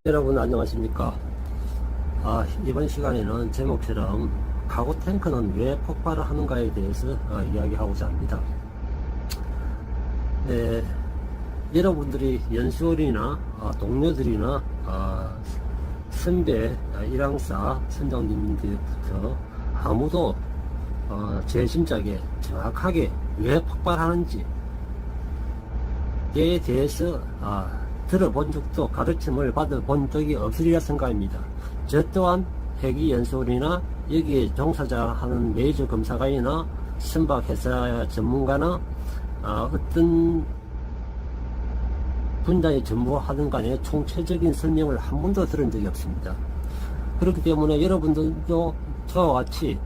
여러분 안녕하십니까. 이번 시간에는 제목처럼 가구 탱크는 왜 폭발을 하는가에 대해서 이야기하고자 합니다. 네, 여러분들이 연수원이나 동료들이나 선배, 일항사 선장님들부터 아무도 제 짐작에 정확하게 왜 폭발하는지에 대해서 들어본 적도 가르침을 받아본 적이 없으리라 생각합니다. 저 또한 회계연수원이나 여기에 종사자하는 메이저 검사관이나 선박회사 전문가나 어떤 분야에 전무하는 간에 총체적인 설명을 한 번도 들은 적이 없습니다. 그렇기 때문에 여러분들도 저와 같이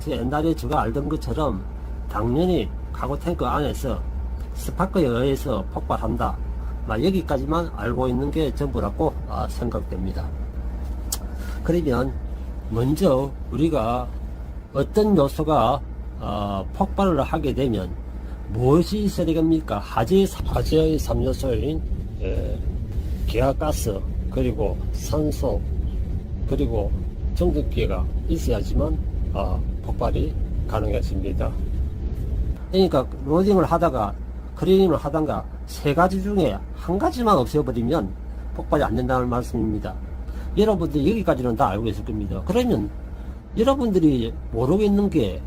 옛날에 제가 알던 것처럼 당연히 가구 탱크 안에서 스파크에 의해서 폭발한다, 여기까지만 알고 있는 게 전부라고 생각됩니다. 그러면 먼저 우리가 어떤 요소가 폭발을 하게 되면 무엇이 있어야 되겠습니까? 화재의 3요소인 기화가스, 그리고 산소, 그리고 정전기가 있어야지만 폭발이 가능해집니다. 그러니까 로딩을 하다가 크리닝을 하다가 세 가지 중에 한 가지만 없애버리면 폭발이 안 된다는 말씀입니다. 여러분들이 여기까지는 다 알고 있을 겁니다. 그러면 여러분들이 모르겠는 게,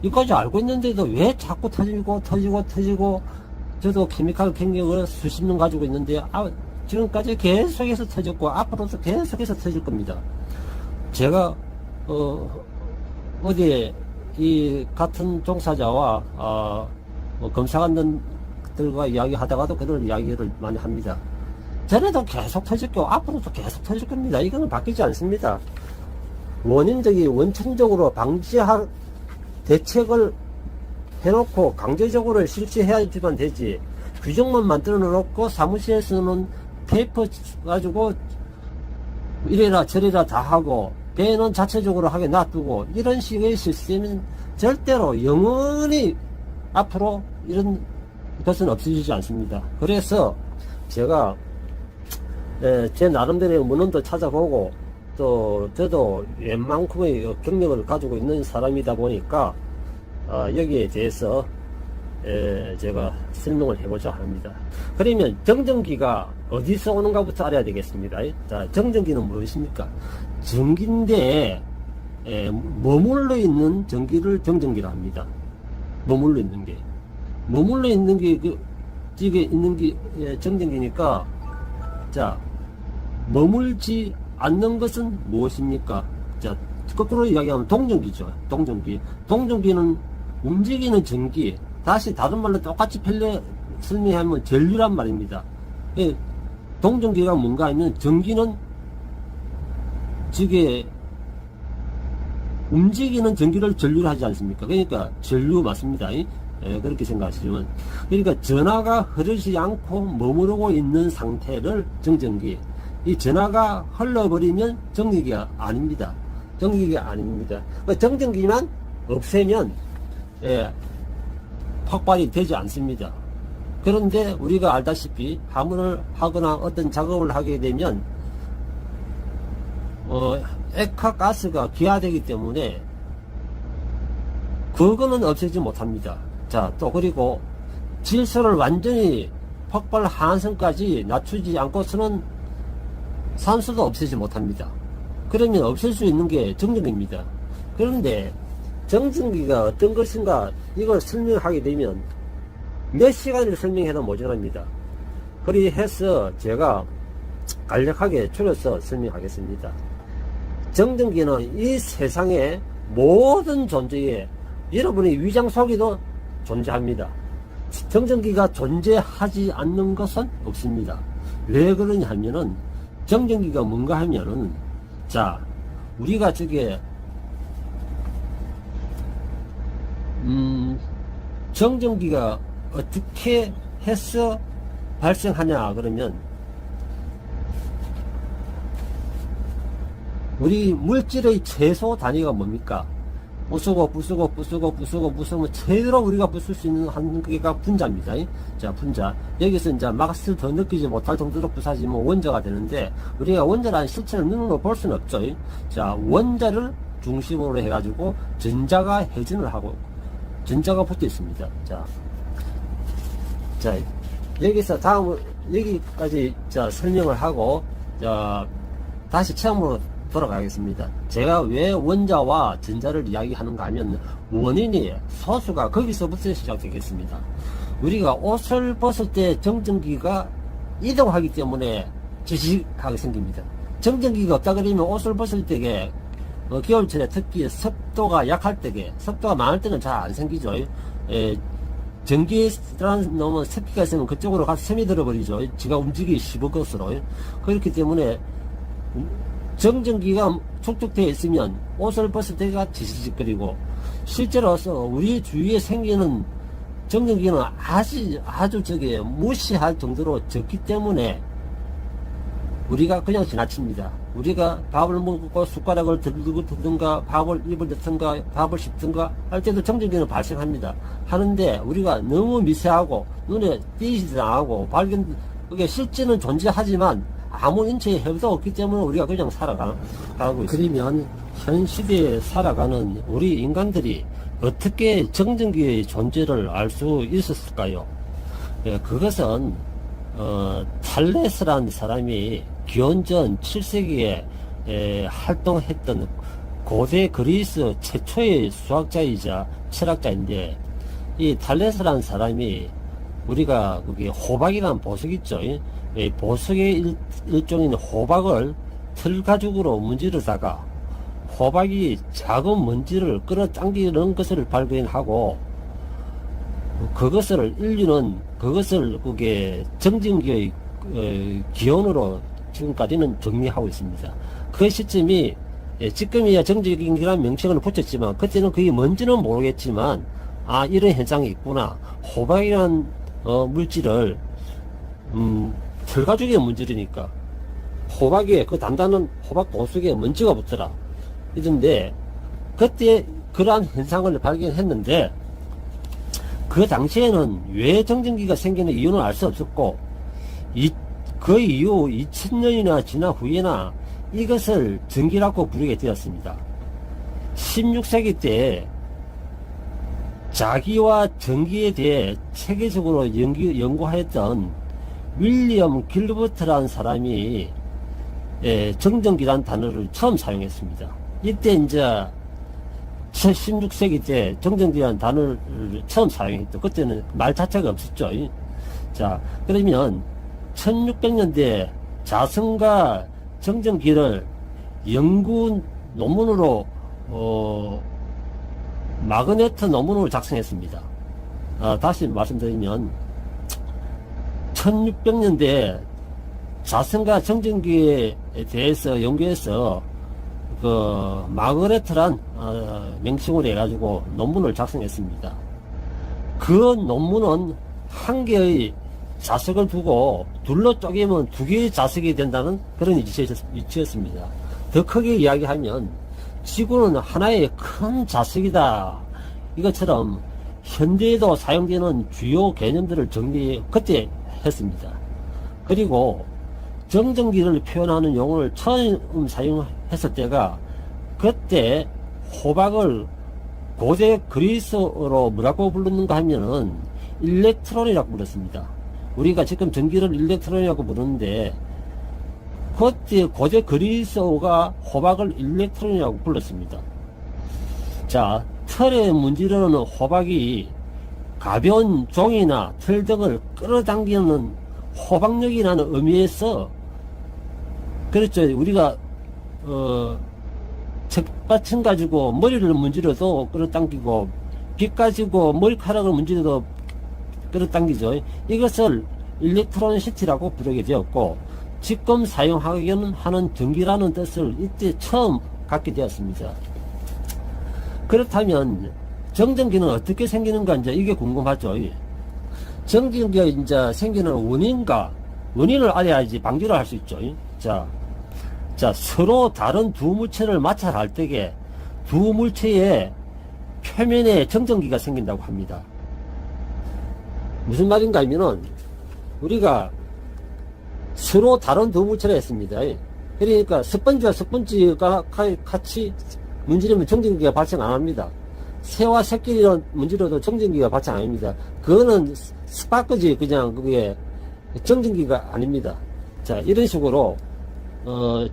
이까지 알고 있는데도 왜 자꾸 터지고 저도 케미칼 경력을 수십 년 가지고 있는데 지금까지 계속해서 터졌고 앞으로도 계속해서 터질 겁니다. 제가 어디에 이 같은 종사자와 검사관들과 이야기하다가도 그런 이야기를 많이 합니다. 전에도 계속 터졌고 앞으로도 계속 터질 겁니다. 이거는 바뀌지 않습니다. 원천적으로 방지할 대책을 해놓고 강제적으로 실시해야지만 되지, 규정만 만들어 놓고 사무실에서는 테이프 가지고 이래라 저래라 다 하고 배는 자체적으로 하게 놔두고 이런 식의 시스템은 절대로 영원히 앞으로 이런 것은 없어지지 않습니다. 그래서 제가 제 나름대로의 문헌도 찾아보고 또 저도 웬만큼의 경력을 가지고 있는 사람이다 보니까 여기에 대해서 제가 설명을 해보자 합니다. 그러면 정전기가 어디서 오는가부터 알아야 되겠습니다. 자, 정전기는 무엇입니까? 전기인데 머물러 있는 전기를 정전기라 합니다. 머물러 있는 게 이게 있는 게 정전기니까, 자, 머물지 않는 것은 무엇입니까? 자, 거꾸로 이야기하면 동전기죠. 동전기는 움직이는 전기, 다시 다른 말로 똑같이 설명하면 전류란 말입니다. 동전기가 뭔가 하면 전기는 저게 움직이는 전기를 전류를 하지 않습니까? 그러니까 전류 맞습니다. 그렇게 생각하시면, 그러니까 전하가 흐르지 않고 머무르고 있는 상태를 정전기, 이 전하가 흘러버리면 정전기가 아닙니다. 정전기만 없애면 폭발이 되지 않습니다. 그런데 우리가 알다시피 화물을 하거나 어떤 작업을 하게 되면 액화가스가 기화되기 때문에 그거는 없애지 못합니다. 자, 또 그리고 질소를 완전히 폭발 하한선까지 낮추지 않고서는 산소도 없애지 못합니다. 그러면 없앨 수 있는 게 정전기입니다. 그런데 정전기가 어떤 것인가 이걸 설명하게 되면 몇 시간을 설명해도 모자랍니다. 그리해서 제가 간략하게 줄여서 설명하겠습니다. 정전기는 이 세상의 모든 존재에 여러분의 위장 속에도 존재합니다. 정전기가 존재하지 않는 것은 없습니다. 왜 그러냐 하면은, 정전기가 뭔가 하면은, 자, 우리가 저게 정전기가 어떻게 해서 발생하냐 그러면, 우리 물질의 최소 단위가 뭡니까? 부수면 제대로 우리가 부술 수 있는 한 개가 분자입니다. 자, 분자. 여기서 이제 맛을 더 느끼지 못할 정도로 부사지면 원자가 되는데, 우리가 원자라는 실체를 눈으로 볼 수는 없죠. 자, 원자를 중심으로 해가지고 전자가 회전을 하고, 전자가 붙어 있습니다. 자, 여기서 여기까지 설명을 하고, 다시 처음으로 돌아가겠습니다. 제가 왜 원자와 전자를 이야기하는가 하면, 원인이, 소수가 거기서부터 시작되겠습니다. 우리가 옷을 벗을 때 정전기가 이동하기 때문에 지직하게 생깁니다. 정전기가 없다 그러면 옷을 벗을 때에 겨울철에 특히 습도가 약할 때에, 습도가 많을 때는 잘 안 생기죠. 전기라는 놈은 습기가 있으면 그쪽으로 가서 샘이 들어버리죠. 지가 움직이기 쉬울 것으로. 그렇기 때문에 정전기가 축적되어 있으면 옷을 벗을 때가 지지직거리고, 실제로서 우리 주위에 생기는 정전기는 아주 무시할 정도로 적기 때문에 우리가 그냥 지나칩니다. 우리가 밥을 먹고 숟가락을 들고 든가, 밥을 입을 넣든가, 밥을 씹든가 할 때도 정전기는 발생합니다. 하는데 우리가 너무 미세하고 눈에 띄지도 않고 그게 실제는 존재하지만 아무 인체에 해도 없기 때문에 우리가 그냥 살아가고 있습니다. 그러면 현 시대에 살아가는 우리 인간들이 어떻게 정전기의 존재를 알 수 있었을까요? 그것은 탈레스라는 사람이 기원전 7세기에 활동했던 고대 그리스 최초의 수학자이자 철학자인데, 이 탈레스라는 사람이 우리가 거기 호박이라는 보석 있죠. 이 보석의 일종인 호박을 틀가죽으로 문지르다가 호박이 작은 먼지를 끌어당기는 것을 발견하고, 인류는 그것을 그게 정전기의 기원으로 지금까지는 정리하고 있습니다. 그 시점이 지금이야 정전기라는 명칭을 붙였지만, 그때는 그게 뭔지는 모르겠지만, 이런 현상이 있구나. 호박이라는 물질을 털가죽에 문지르니까 호박에, 그 단단한 호박 보석에 먼지가 붙더라 이런데, 그때 그러한 현상을 발견했는데, 그 당시에는 왜 정전기가 생기는 이유는 알 수 없었고, 그 이후 2000년이나 지난 후에나 이것을 전기라고 부르게 되었습니다. 16세기 때 자기와 전기에 대해 체계적으로 연구하였던 윌리엄 길버트라는 사람이 정전기라는 단어를 처음 사용했습니다. 이때 이제 16세기 때 정전기라는 단어를 처음 사용했죠. 그때는 말 자체가 없었죠. 자, 그러면 1600년대 자성과 정전기를 연구 논문으로 마그네트 논문을 작성했습니다. 다시 말씀드리면 1600년대 자성과 정전기에 대해서 연구해서 그 마그네트란 명칭으로 해가지고 논문을 작성했습니다. 그 논문은 한 개의 자석을 두고 둘러 쪼개면 두 개의 자석이 된다는 그런 이치였습니다. 더 크게 이야기하면 지구는 하나의 큰 자석이다. 이것처럼 현대에도 사용되는 주요 개념들을 그때 했습니다. 그리고 정전기를 표현하는 용어를 처음 사용했을 때가, 그때 호박을 고대 그리스어로 뭐라고 불렀는가 하면은 일렉트론이라고 불렀습니다. 우리가 지금 전기를 일렉트론이라고 부르는데, 그때 고대 그리스어가 호박을 일렉트론이라고 불렀습니다. 자, 털에 문지르는 호박이 가벼운 종이나 털 등을 끌어당기는 호박력이라는 의미에서, 그렇죠. 우리가 책받침 가지고 머리를 문지러도 끌어당기고, 빗 가지고 머리카락을 문지러도 끌어당기죠. 이것을 일렉트로니시티라고 부르게 되었고, 지금 사용하는 전기라는 뜻을 이때 처음 갖게 되었습니다. 그렇다면 정전기는 어떻게 생기는가, 이제 이게 궁금하죠. 정전기가 이제 생기는 원인을 알아야지 방지를 할 수 있죠. 자, 서로 다른 두 물체를 마찰할 때에 두 물체의 표면에 정전기가 생긴다고 합니다. 무슨 말인가 하면은 우리가 서로 다른 두 물체를 했습니다. 그러니까 스펀지와 스펀지가 같이 문지르면 정전기가 발생 안 합니다. 새와 새끼를 문지르도 정전기가 발생 안 합니다. 그거는 스파크지, 그냥 그게 정전기가 아닙니다. 자, 이런 식으로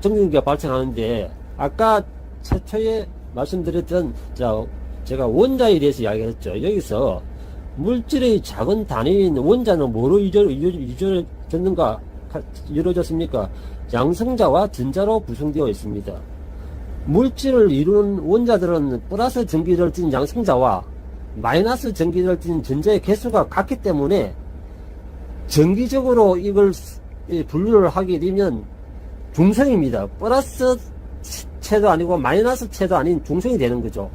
정전기가 발생하는데, 아까 최초에 말씀드렸던, 제가 원자에 대해서 이야기했죠. 여기서 물질의 작은 단위인 원자는 뭐로 이루어졌습니까? 양성자와 전자로 구성되어 있습니다. 물질을 이루는 원자들은 플러스 전기를 띤 양성자와 마이너스 전기를 띤 전자의 개수가 같기 때문에 정기적으로 이걸 분류를 하게 되면 중성입니다. 플러스 체도 아니고 마이너스 체도 아닌 중성이 되는 거죠.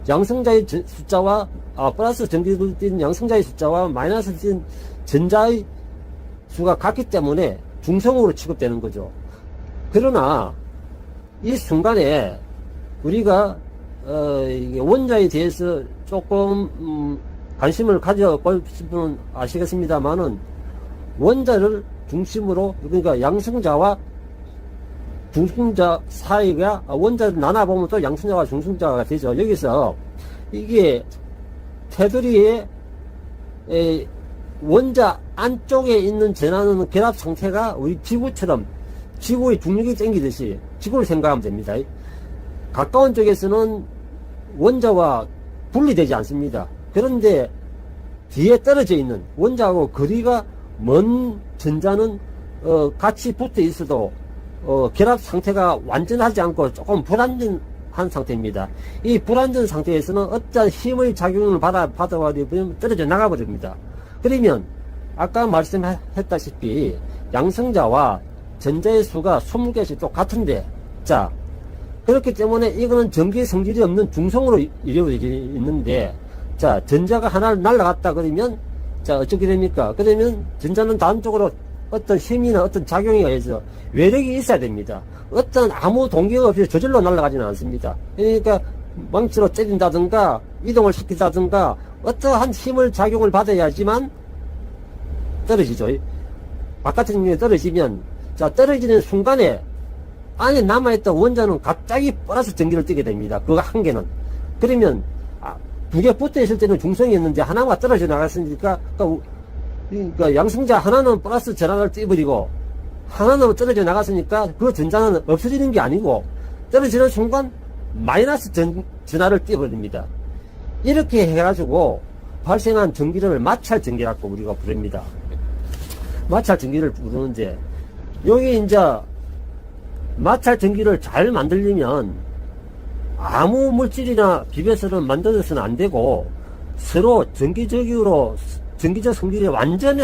양성자의 숫자와 플러스 전기를 띤 양성자의 숫자와 마이너스 띤 전자의 수가 같기 때문에 중성으로 취급되는 거죠. 그러나 이 순간에 우리가 원자에 대해서 조금 관심을 가져보실 분은 아시겠습니다만은, 원자를 중심으로, 그러니까 양성자와 중성자 사이가, 원자를 나눠보면 또 양성자와 중성자가 되죠. 여기서 이게 테두리에 원자 안쪽에 있는 전하는 결합 상태가 우리 지구처럼, 지구의 중력이 땡기듯이 지구를 생각하면 됩니다. 가까운 쪽에서는 원자와 분리되지 않습니다. 그런데 뒤에 떨어져 있는 원자하고 거리가 먼 전자는 같이 붙어 있어도 결합 상태가 완전하지 않고 조금 불완전한 상태입니다. 이 불완전 상태에서는 어떠한 힘의 작용을 받아버리면 떨어져 나가버립니다. 그러면 아까 말씀했다시피 양성자와 전자의 수가 20개씩 똑같은데, 자, 그렇기 때문에 이거는 전기 성질이 없는 중성으로 이루어져 있는데, 자, 전자가 하나 날아갔다 그러면, 자, 어떻게 됩니까? 그러면 전자는 다른 쪽으로 어떤 힘이나 어떤 작용에 의해서 외력이 있어야 됩니다. 어떤 아무 동기가 없이 저절로 날아가지는 않습니다. 그러니까 망치로 때린다든가 이동을 시킨다든가 어떠한 힘을 작용을 받아야지만 떨어지죠. 바깥의 능력이 떨어지면, 자, 떨어지는 순간에 안에 남아있던 원자는 갑자기 플러스 전기를 띠게 됩니다. 그거 한 개는. 그러면 두 개 붙어 있을 때는 중성이었는데 하나가 떨어져 나갔으니까, 그러니까 양성자 하나는 플러스 전하를 띠버리고 하나는 떨어져 나갔으니까 그 전자는 없어지는 게 아니고 떨어지는 순간 마이너스 전하를 띠버립니다. 이렇게 해가지고 발생한 전기를 마찰 전기라고 우리가 부릅니다. 마찰 전기를 부르는데, 여기 이제 마찰 전기를 잘 만들려면 아무 물질이나 비벼서는 만들어서는 안 되고, 서로 전기적 성질이 완전히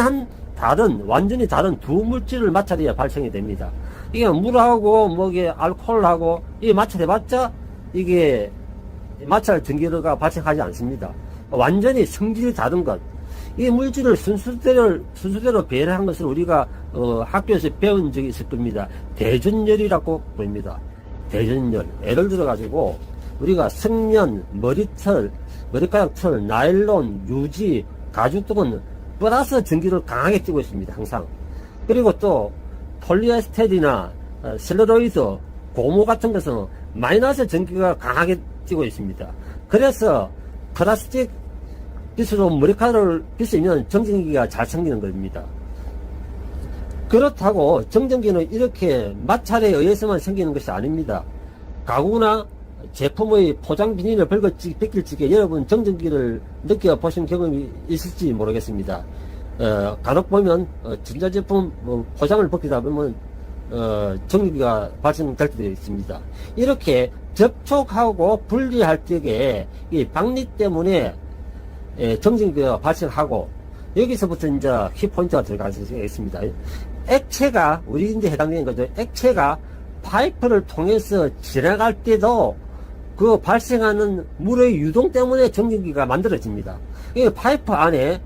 다른 두 물질을 마찰해야 발생이 됩니다. 이게 물하고 이게 알코올하고 이게 마찰해봤자 이게 마찰 전기가 발생하지 않습니다. 완전히 성질이 다른 것. 이 물질을 순서대로 배열한 것을 우리가 학교에서 배운 적이 있을 겁니다. 대전열이라고 부릅니다. 대전열. 예를 들어 가지고 우리가 성면, 머리털, 머리카락 털, 나일론, 유지, 가죽 등은 플러스 전기를 강하게 띠고 있습니다. 항상. 그리고 또 폴리에스테르나 셀룰로이드, 고무 같은 것은 마이너스 전기가 강하게 띠고 있습니다. 그래서 플라스틱 빗으로 머리카락을 빗으면 정전기가 잘 생기는 겁니다. 그렇다고 정전기는 이렇게 마찰에 의해서만 생기는 것이 아닙니다. 가구나 제품의 포장 비닐을 벗길 적에 여러분 정전기를 느껴보신 경험이 있을지 모르겠습니다. 간혹 보면 전자제품 포장을 벗기다 보면 전기가 발생될 때도 있습니다. 이렇게 접촉하고 분리할 적에 이 박리 때문에 정전기가 발생하고, 여기서부터 이제 키포인트가 들어갈 수 있습니다. 액체가, 우리 이제 해당되는 거죠. 액체가 파이프를 통해서 지나갈 때도 그 발생하는 물의 유동 때문에 정전기가 만들어집니다. 이 파이프 안에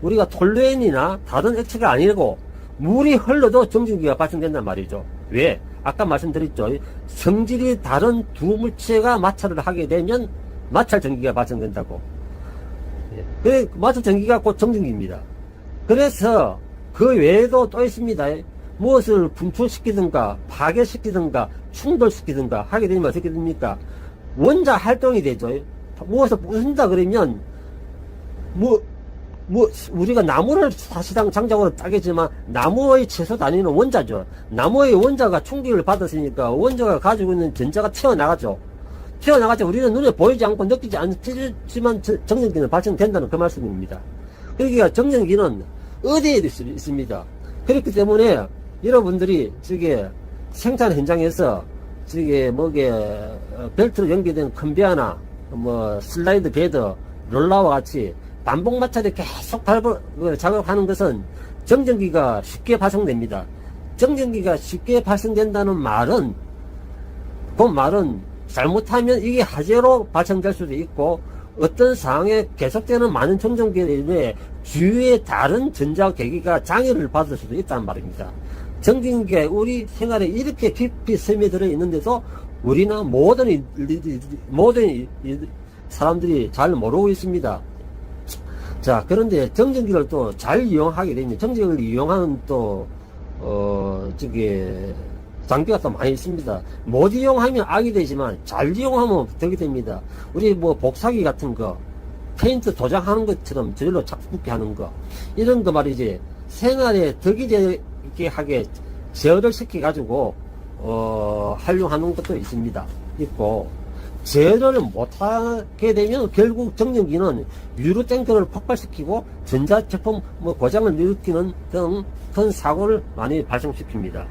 우리가 톨루엔이나 다른 액체가 아니고 물이 흘러도 정전기가 발생된단 말이죠. 왜? 아까 말씀드렸죠. 성질이 다른 두 물체가 마찰을 하게 되면 마찰 전기가 발생된다고. 예. 그래, 마찰 전기가 곧 정전기입니다. 그래서 그 외에도 또 있습니다. 무엇을 분출시키든가 파괴시키든가 충돌시키든가 하게 되면 어떻게 됩니까? 원자 활동이 되죠. 무엇을 부순다 그러면 우리가 나무를 사실상 장작으로 따겠지만 나무의 최소 단위는 원자죠. 나무의 원자가 충격을 받았으니까 원자가 가지고 있는 전자가 튀어나가죠. 우리는 눈에 보이지 않고 느끼지 않지만 정전기는 발생된다는 그 말씀입니다. 그러니까 정전기는 어디에 있습니다. 그렇기 때문에 여러분들이 저게 생산 현장에서 저게 벨트로 연결된 컨베어나 슬라이드 베드, 롤러와 같이 반복 마찰이 계속 작업하는 것은 정전기가 쉽게 발생됩니다. 정전기가 쉽게 발생된다는 말은, 그 말은 잘못하면 이게 화재로 발생될 수도 있고, 어떤 상황에 계속되는 많은 정전기로 인해 주위의 다른 전자계기가 장애를 받을 수도 있다는 말입니다. 정전기가 우리 생활에 이렇게 깊이 스며들어 있는데도 우리는 모든 사람들이 잘 모르고 있습니다. 자, 그런데 정전기를 또 잘 이용하게 되면, 정전기를 이용하는 장비가 또 많이 있습니다. 못 이용하면 악이 되지만, 잘 이용하면 덕이 됩니다. 우리 복사기 같은 거, 페인트 도장하는 것처럼 저절로 작품게 하는 거, 이런 거 말이지, 생활에 덕이 되게 하게 제어를 시켜가지고, 활용하는 것도 있고, 제어를 못하게 되면 결국 정전기는 유로탱크를 폭발시키고 전자제품 고장을 일으키는 등 큰 사고를 많이 발생시킵니다.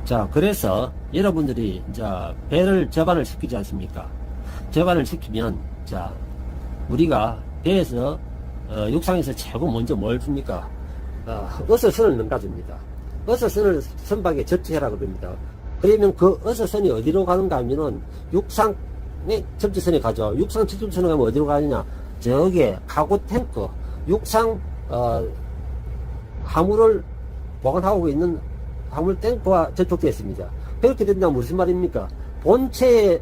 자, 그래서 여러분들이 배를 접안을 시키지 않습니까? 접안을 시키면, 우리가 배에서 육상에서 최고 먼저 뭘 줍니까? 어서선을 넘가줍니다. 어서선을 선박에 접지해라 그럽니다. 그러면 그 어서선이 어디로 가는가 하면은 육상의 접지선에 가죠. 육상 접지선에 가면 어디로 가느냐? 저기에 카고 탱크, 육상 화물을 보관하고 있는 화물 탱크와 접촉되어 있습니다. 그렇게 된다면 무슨 말입니까? 본선이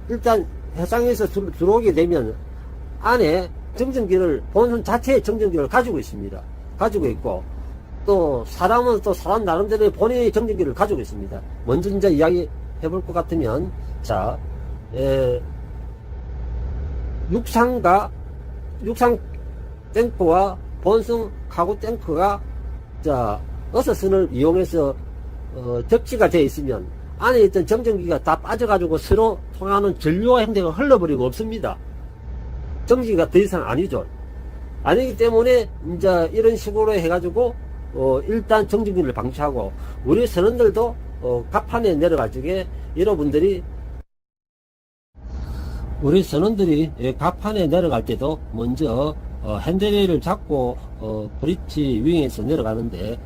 일단 해상에서 들어오게 되면 안에 정전기를, 본선 자체의 정전기를 가지고 있습니다. 가지고 있고, 또 사람은 또 사람 나름대로의 본인의 정전기를 가지고 있습니다. 먼저 이제 이야기 해볼 것 같으면, 육상 탱크와 본선 카고 탱크가 어서선을 이용해서 접지가 되어 있으면 안에 있던 정전기가 다 빠져가지고 서로 통하는 전류와 형태가 흘러버리고 없습니다. 정전기가 더 이상 아니죠. 아니기 때문에 이제 이런 식으로 해가지고 일단 정전기를 방치하고, 우리 선원들도 갑판에 내려갈 적에 우리 선원들이 갑판에 내려갈 때도 먼저 핸들레일을 잡고 브릿지 윙에서 내려가는데,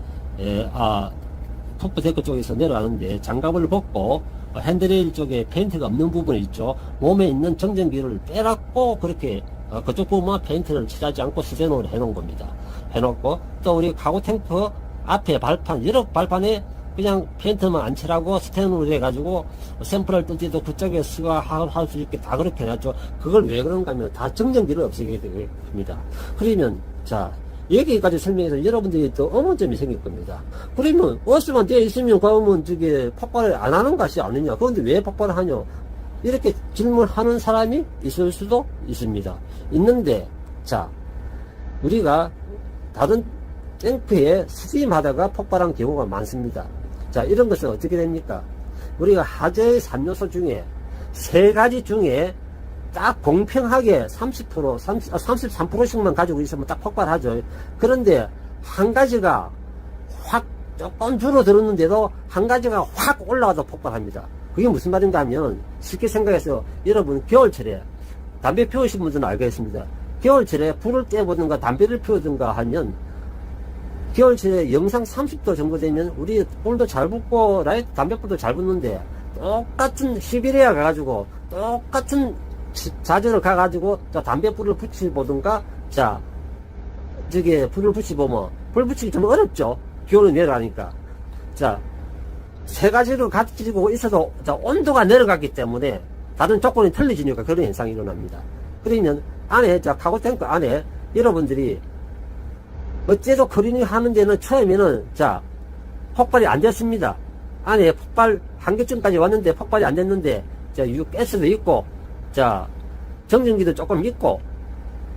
토프데크 쪽에서 내려가는데 장갑을 벗고 핸들레일 쪽에 페인트가 없는 부분이 있죠. 몸에 있는 정전기를 빼놨고, 그렇게 그쪽 부분만 페인트를 칠하지 않고 수전으로 해놓은 겁니다. 해놓고, 또 우리 카고 탱크 앞에 발판, 여러 발판에 그냥 페인트만 안 칠하고 스텐으로 해가지고 샘플을 뜰 때도 그쪽에 수거할 수 있게 다 그렇게 해놨죠. 그걸 왜 그런가 하면 다 정전기를 없애게 됩니다. 그러면, 여기까지 설명해서 여러분들이 또 의문점이 생길 겁니다. 그러면, 어스만 되어 있으면, 그러면 폭발을 안 하는 것이 아니냐? 그런데 왜 폭발을 하냐? 이렇게 질문하는 사람이 있을 수도 있습니다. 있는데, 우리가 다른 탱크에 수리하다가 폭발한 경우가 많습니다. 이런 것은 어떻게 됩니까? 우리가 화재의 3요소 중에 3가지 중에 딱 공평하게 33%씩만 가지고 있으면 딱 폭발하죠. 그런데 한 가지가 확 조금 줄어들었는데도 한 가지가 확 올라가서 폭발합니다. 그게 무슨 말인가 하면, 쉽게 생각해서 여러분 겨울철에 담배 피우신 분들은 알겠습니다. 겨울철에 불을 떼보든가 담배를 피우든가 하면 겨울철에 영상 30도 정도 되면 우리 불도 잘 붙고 담배불도 잘 붙는데, 똑같은 시베리아 가가지고 똑같은 자재를 가가지고 담배불을 붙여보든가, 불을 붙여보면 불 붙이기 좀 어렵죠. 기온이 내려가니까. 세 가지를 가지고 있어도 온도가 내려갔기 때문에 다른 조건이 틀려지니까 그런 현상이 일어납니다. 그러면 안에 카고 탱크 안에 여러분들이 어째도 크리닝 하는 데는 처음에는 폭발이 안 됐습니다. 안에 폭발 한계점까지 왔는데 폭발이 안 됐는데 가스도 있고 정전기도 조금 있고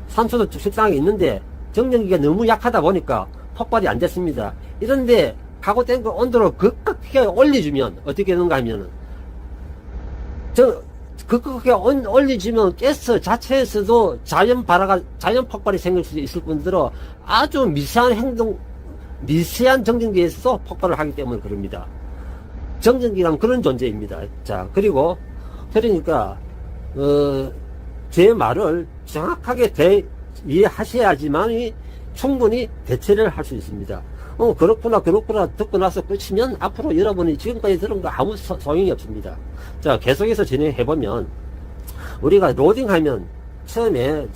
산소도 적당하게 있는데 정전기가 너무 약하다 보니까 폭발이 안 됐습니다. 이런데 카고 탱크 온도를 급격하게 올려주면 어떻게 되는가 하면은 급격하게 올려주면 가스 자체에서도 자연 폭발이 생길 수 있을 뿐더러 아주 미세한 정전기에서도 폭발을 하기 때문에 그럽니다. 정전기란 그런 존재입니다. 그리고 그러니까 제 말을 정확하게 이해하셔야지만 충분히 대처를 할 수 있습니다. 그렇구나 듣고 나서 끝이면 앞으로 여러분이 지금까지 들은 거 아무 소용이 없습니다. 계속해서 진행해보면 우리가 로딩하면 처음에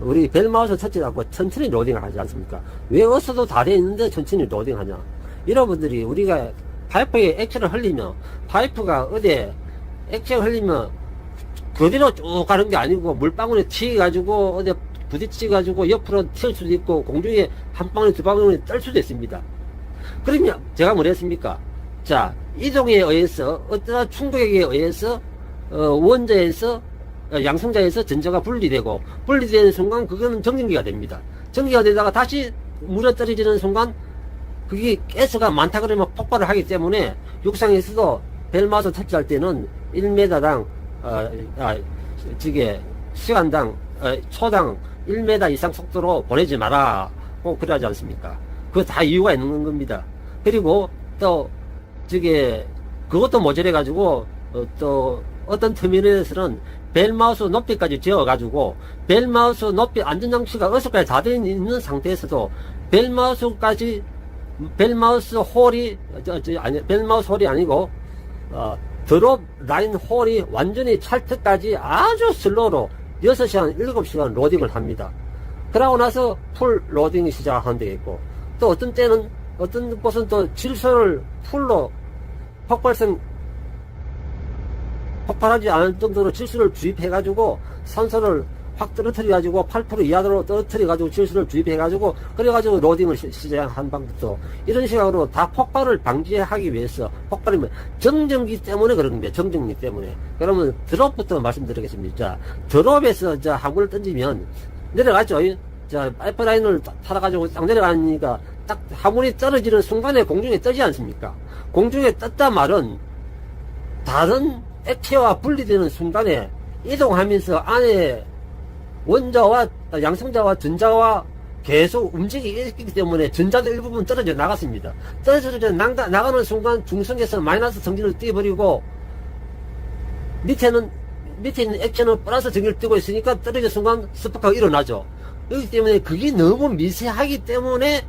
우리 벨마우스 터치하고 천천히 로딩을 하지 않습니까? 왜 어서도 다 돼 있는데 천천히 로딩하냐? 여러분들이 우리가 파이프에 액체를 흘리면 파이프가 어디에 액체를 흘리면 그대로 쭉 가는 게 아니고 물방울에 튀어가지고 어디 부딪혀가지고 옆으로 튈 수도 있고 공중에 한 방울 두 방울이 뜰 수도 있습니다. 그러면 제가 뭘 했습니까? 이동에 의해서 어떠한 충격에 의해서 원자에서 양성자에서 전자가 분리되는 순간 그거는 정전기가 됩니다. 전기가 되다가 다시 물에 떨어지는 순간 그게 가스가 많다 그러면 폭발을 하기 때문에 육상에서도 벨마우스 터치할 때는 1m당 시간당 초당 1m 이상 속도로 보내지 마라 그러지 않습니까? 그거 다 이유가 있는 겁니다. 그리고 또 그것도 모자래 가지고 또 어떤 터미널에서는 벨마우스 높이까지 지어 가지고 벨마우스 높이 안전장치가 6가지 다 되어 있는 상태에서도 벨마우스 홀이 아니고 드롭 라인 홀이 완전히 찰 때까지 아주 슬로우로 6시간, 7시간 로딩을 합니다. 그러고 나서 풀 로딩이 시작하는 데 있고, 또 어떤 곳은 또 질소를 풀로 폭발하지 않을 정도로 질소를 주입해가지고 산소를 확 떨어뜨려가지고 8% 이하로 떨어뜨려가지고 질소를 주입해가지고 그래가지고 로딩을 시작한 방법도 이런 식으로 다 폭발을 방지하기 위해서 폭발이면 정전기 때문에 그런 겁니다. 정전기 때문에. 그러면 드롭부터 말씀드리겠습니다. 드롭에서 화물을 던지면 내려가죠. 파이프라인을 타다가지고 딱 내려가니까 딱 화물이 떨어지는 순간에 공중에 뜨지 않습니까? 공중에 떴다 말은 다른 액체와 분리되는 순간에 이동하면서 안에 원자와 양성자와 전자와 계속 움직이기 있기 때문에 전자도 일부분 떨어져 나갔습니다. 떨어져 나가는 순간 중성에서 마이너스 성질을 띄워버리고 밑에 있는 액체는 플러스 전기를 띄고 있으니까 떨어진 순간 스파크가 일어나죠. 그렇기 때문에 그게 너무 미세하기 때문에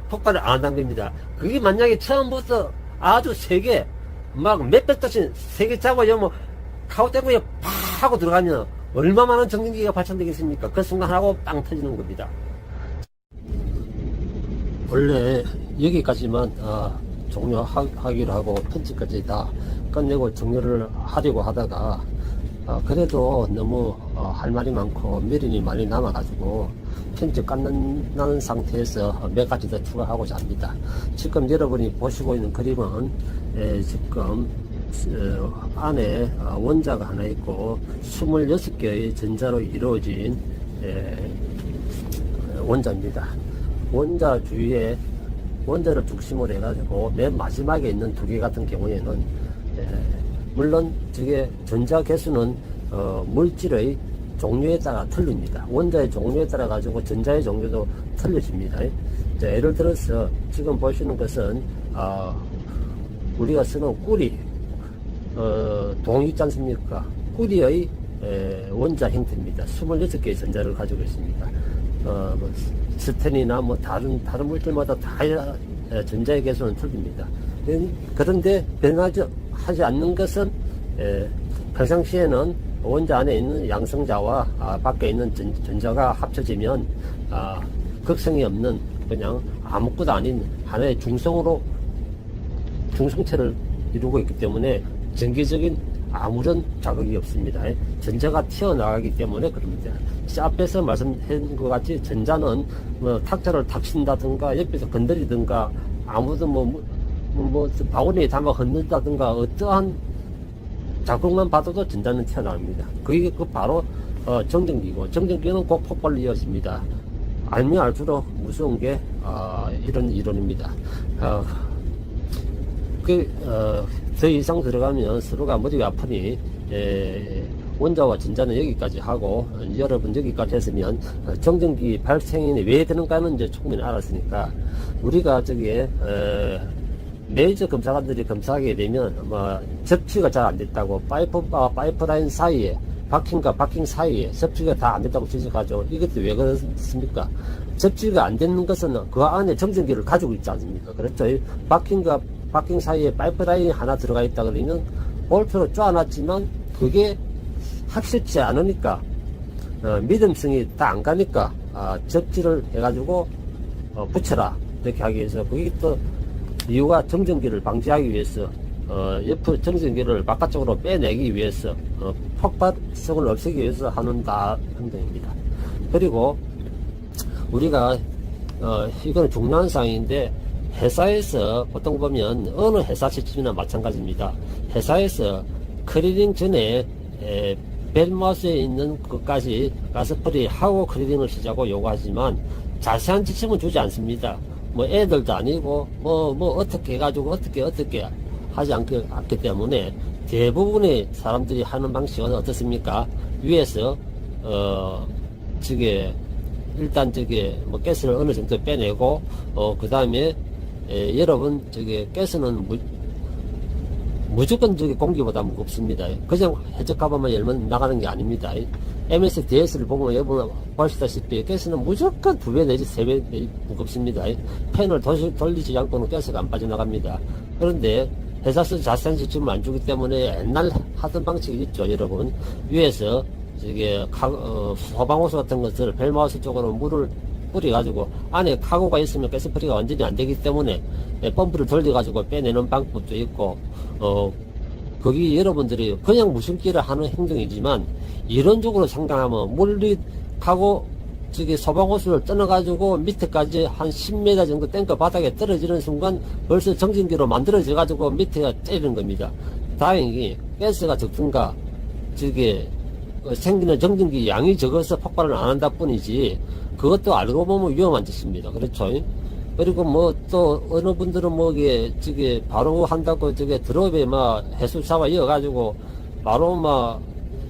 폭발을 안 한다는 겁니다. 그게 만약에 처음부터 아주 세게 막 몇백 도씩 세게 잡아요 카고 탱크에 팍 하고 들어가면 얼마 많은 정전기가 발생되겠습니까? 그 순간 하고 빵 터지는 겁니다. 원래 여기까지만 종료하기로 하고 편집까지 다 끝내고 종료를 하려고 하다가 그래도 너무 할 말이 많고 미련이 많이 남아가지고 편집 끝나는 상태에서 몇 가지 더 추가하고자 합니다. 지금 여러분이 보시고 있는 그림은 지금 안에 원자가 하나 있고 26개의 전자로 이루어진 원자입니다. 원자 주위에 원자를 중심으로 해가지고 맨 마지막에 있는 두 개 같은 경우에는 물론 저게 전자 개수는 물질의 종류에 따라 틀립니다. 원자의 종류에 따라 가지고 전자의 종류도 틀려집니다. 예를 들어서 지금 보시는 것은 우리가 쓰는 꾸리 동이 있지 않습니까? 꾸리의 원자 형태입니다. 26개의 전자를 가지고 있습니다. 뭐 스텐이나 뭐 다른 물질마다 다 전자의 개수는 틀립니다. 그런데 변하지 않는 것은 평상시에는 원자 안에 있는 양성자와 밖에 있는 전자가 합쳐지면 극성이 없는 그냥 아무것도 아닌 하나의 중성으로 중성체를 이루고 있기 때문에 전기적인 아무런 자극이 없습니다. 전자가 튀어나가기 때문에 그럽니다. 앞에서 말씀한 것 같이 전자는 뭐 탁자를 탁 친다든가 옆에서 건드리든가 아무도 바구니에 담아 흔든다든가 어떠한 자극만 받아도 전자는 튀어나옵니다. 그게 바로 정전기고, 정전기는 꼭 폭발로 이어집니다. 알면 알수록 무서운 게 이런 이론입니다. 더 이상 들어가면 서로가 머리가 아프니 원자와 전자는 여기까지 하고, 여러분 여기까지 했으면 정전기 발생이 왜 되는가는 이제 충분히 알았으니까, 우리가 저기에 메이저 검사관들이 검사하게 되면 접지가 잘 안 됐다고, 파이프와 파이프라인 사이에, 바킹과 바킹 사이에 접지가 다 안 됐다고 지적하죠. 이것도 왜 그렇습니까? 접지가 안 되는 것은 그 안에 정전기를 가지고 있지 않습니까? 그렇죠. 바킹과 바킹 사이에 파이프라인이 하나 들어가 있다 그러면 볼트로 쪼아놨지만 그게 확실치 않으니까, 믿음성이 다 안 가니까 접지를 해가지고 붙여라 이렇게 하기 위해서, 그게 또 이유가 정전기를 방지하기 위해서, 옆 정전기를 바깥쪽으로 빼내기 위해서, 폭발성을 없애기 위해서 하는 행동입니다. 그리고 우리가 이거는 중요한 사항인데, 회사에서 보통 보면 어느 회사 시스템이나 마찬가지입니다. 회사에서 클리닝 전에 벨마우스에 있는 것까지 가스프리 하고 클리닝을 시작하고 요구하지만 자세한 지침은 주지 않습니다. 뭐 애들도 아니고 어떻게 해가지고 어떻게 하지 않기 때문에 대부분의 사람들이 하는 방식은 어떻습니까? 위에서 일단 가스를 어느 정도 빼내고, 그 다음에 여러분 가스는 무조건 공기보다 무겁습니다. 그냥 해적가방만 열면 나가는 게 아닙니다. MSDS를 보면 여러분 보시다시피 가스는 무조건 2배 내지 3배 내지 무겁습니다. 팬을 돌리지 않고는 가스가 안 빠져나갑니다. 그런데 회사에서 자세한 지침을 안 주기 때문에 옛날 하던 방식이 있죠. 여러분 위에서 소방호수 같은 것을 벨마우스 쪽으로 물을 뿌려가지고 안에 카고가 있으면 가스프리가 완전히 안 되기 때문에 펌프를 돌려가지고 빼내는 방법도 있고, 거기 여러분들이 그냥 무심기를 하는 행동이지만 이론적으로 생각하면 물이 카고 소방호수를 떠나가지고 밑에까지 한 10m 정도 탱크 바닥에 떨어지는 순간 벌써 정전기로 만들어져가지고 밑에가 때리는 겁니다. 다행히 가스가 적든가 생기는 정전기 양이 적어서 폭발을 안 한다 뿐이지, 그것도 알고 보면 위험한 짓입니다. 그렇죠? 그리고 또 어느 분들은 바로 한다고 드롭에 해수 샤워 이어가지고 바로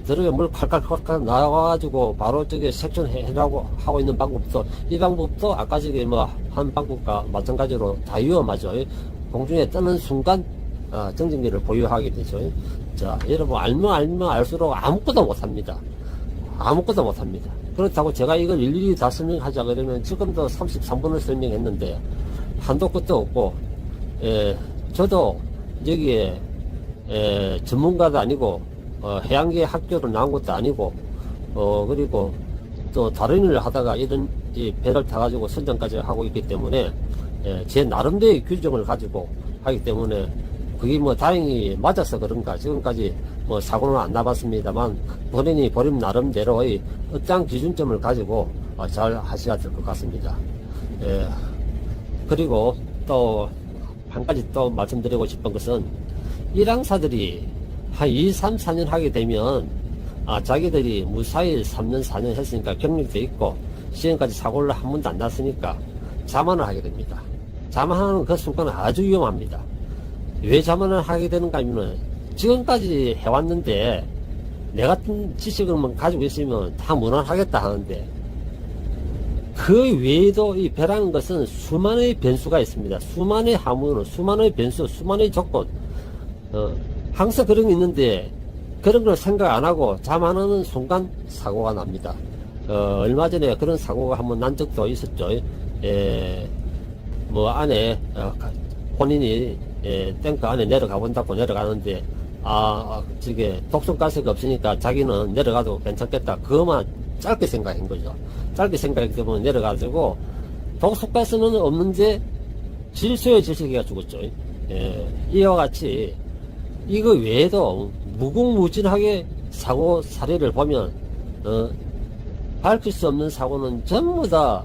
드롭에 물 칼칼칼칼 나와가지고 바로 색전 해라고 하고 있는 방법도, 이 방법도 아까 한 방법과 마찬가지로 다 위험하죠. 공중에 뜨는 순간 정전기를 보유하게 되죠. 자, 여러분 알면 알수록 아무것도 못합니다. 아무것도 못합니다. 그렇다고 제가 이걸 일일이 다 설명하자 그러면 지금도 33분을 설명했는데 한도 끝도 없고, 저도 여기에 전문가도 아니고 해양계 학교를 나온 것도 아니고, 그리고 또 다른 일을 하다가 이런 배를 타가지고 선장까지 하고 있기 때문에 제 나름대로의 규정을 가지고 하기 때문에, 그게 다행히 맞아서 그런가 지금까지 사고는 안 나봤습니다만, 본인이 본인 나름대로의 어떠한 기준점을 가지고 잘 하셔야 될 것 같습니다. 그리고 또 한 가지 또 말씀드리고 싶은 것은, 일항사들이 한 2, 3, 4년 하게 되면 자기들이 무사히 3년, 4년 했으니까 경력도 있고 지금까지 사고를 한 번도 안 났으니까 자만을 하게 됩니다. 자만하는 그 순간은 아주 위험합니다. 왜 자만을 하게 되는가 하면은, 지금까지 해왔는데 내 같은 지식을 가지고 있으면 다 무난하겠다 하는데, 그 외에도 이 배라는 것은 수많은 변수가 있습니다. 수많은 하문, 수많은 변수, 수많은 조건, 항상 그런 게 있는데 그런 걸 생각 안 하고 자만하는 순간 사고가 납니다. 얼마 전에 그런 사고가 한번 난 적도 있었죠. 안에 본인이 탱크 안에 내려가 본다고 내려가는데, 독성가스가 없으니까 자기는 내려가도 괜찮겠다, 그것만 짧게 생각한 거죠. 짧게 생각했기 때문에 내려가지고 독성가스는 없는데 질소에 질식해가 죽었죠. 이와 같이 이거 외에도 무궁무진하게 사고 사례를 보면 밝힐 수 없는 사고는 전부 다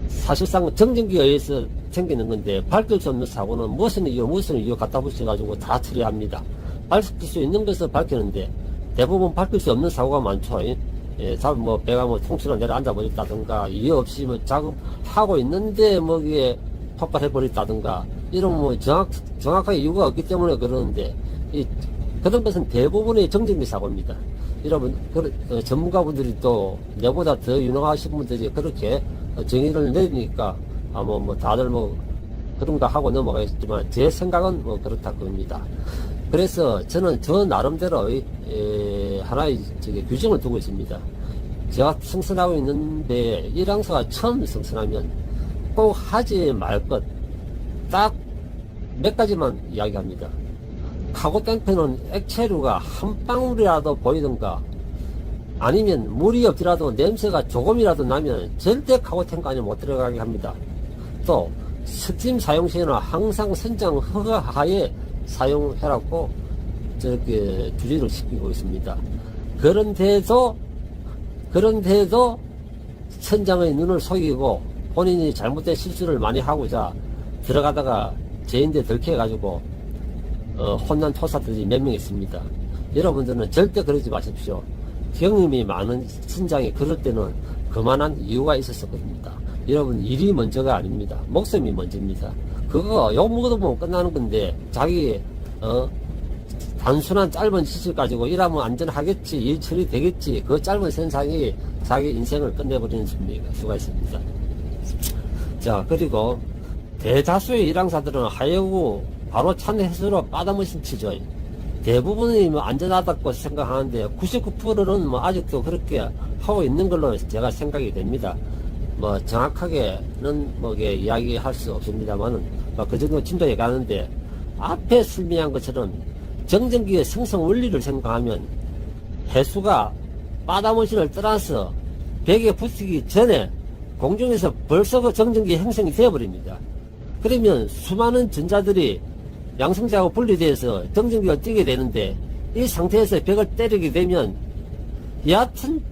사실상 정전기에 의해서 생기는 건데, 밝힐 수 없는 사고는 무슨 이유 갖다 붙여가지고 다 처리합니다. 밝힐 수 있는 것을 밝히는데 대부분 밝힐 수 없는 사고가 많죠. 배가 통째로 내려앉아 버렸다든가, 이유 없이 작업하고 있는데 이게 폭발해 버렸다든가, 이런 정확하게 이유가 없기 때문에 그러는데, 그런 것은 대부분의 정전기 사고입니다. 여러분, 전문가분들이 또 내보다 더 유능하신 분들이 그렇게 정의를 내리니까 다들 그런가 하고 넘어가겠지만, 제 생각은 그렇다고 합니다. 그래서 저는 저 나름대로 하나의 규정을 두고 있습니다. 제가 승선하고 있는데 일항사가 처음 승선하면 꼭 하지 말 것 딱 몇 가지만 이야기합니다. 카고 탱크는 액체류가 한 방울이라도 보이든가, 아니면 물이 없더라도 냄새가 조금이라도 나면 절대 카고 탱크 안에 못 들어가게 합니다. 또 스팀 사용 시에는 항상 선장 허가하에 사용해라고 저렇게 주의를 시키고 있습니다. 그런데도 선장의 눈을 속이고 본인이 잘못된 실수를 많이 하고자 들어가다가 죄인데 들켜가지고 혼난 토사들이 몇 명 있습니다. 여러분들은 절대 그러지 마십시오. 경험이 많은 선장이 그럴 때는 그만한 이유가 있어서 그럽니다. 여러분, 일이 먼저가 아닙니다. 목숨이 먼저입니다. 그거 욕 먹어도 끝나는 건데, 자기 단순한 짧은 지식 가지고 일하면 안전하겠지, 일 처리되겠지, 그 짧은 선상이 자기 인생을 끝내버리는 수가 있습니다. 자, 그리고 대다수의 일항사들은 하여구 바로 찬 해수로 빠다머신 치죠. 대부분이 안전하다고 생각하는데 99%는 아직도 그렇게 하고 있는 걸로 제가 생각이 됩니다. 정확하게는 이야기할 수 없습니다만은 그 정도 진도에 가는데, 앞에 설명한 것처럼 정전기의 생성 원리를 생각하면 해수가 바다머신을 떠나서 벽에 붙이기 전에 공중에서 벌써 그 정전기 형성이 되어버립니다. 그러면 수많은 전자들이 양성자하고 분리돼서 정전기가 뛰게 되는데, 이 상태에서 벽을 때리게 되면 얕은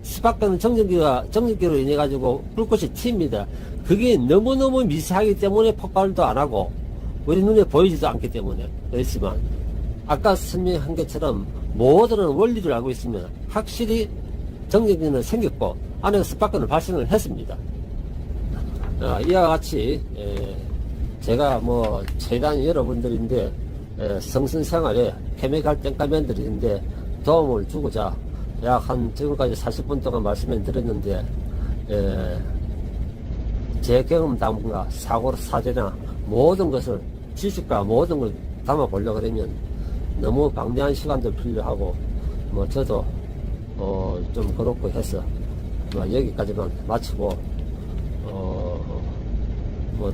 스파크는 정전기로 인해 가지고 불꽃이 튑니다. 그게 너무너무 미세하기 때문에 폭발도 안 하고 우리 눈에 보이지도 않기 때문에 그렇지만, 아까 설명한 것처럼 모든 원리를 알고 있으면 확실히 정전기는 생겼고 안에 스파크는 발생을 했습니다. 이와 같이 제가 최단 여러분들인데 성선생활에 케미칼 땡가면들인데 도움을 주고자 약 지금까지 40분 동안 말씀을 드렸는데, 제 경험담과 사고나 모든 것을, 지식과 모든 걸 담아보려고 그러면 너무 방대한 시간도 필요하고, 저도 좀 그렇고 해서 여기까지만 마치고,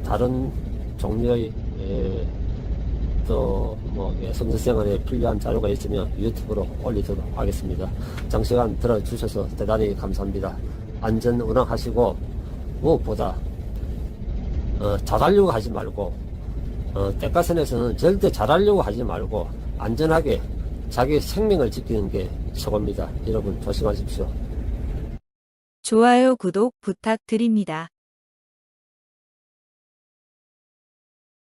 다른 종류의 또 성서생활에 필요한 자료가 있으면 유튜브로 올리도록 하겠습니다. 장시간 들어주셔서 대단히 감사합니다. 안전 운항하시고, 무엇보다 잘하려고 하지 말고, 대가선에서는 절대 잘하려고 하지 말고 안전하게 자기 생명을 지키는 게 최고입니다. 여러분 조심하십시오. 좋아요, 구독 부탁드립니다.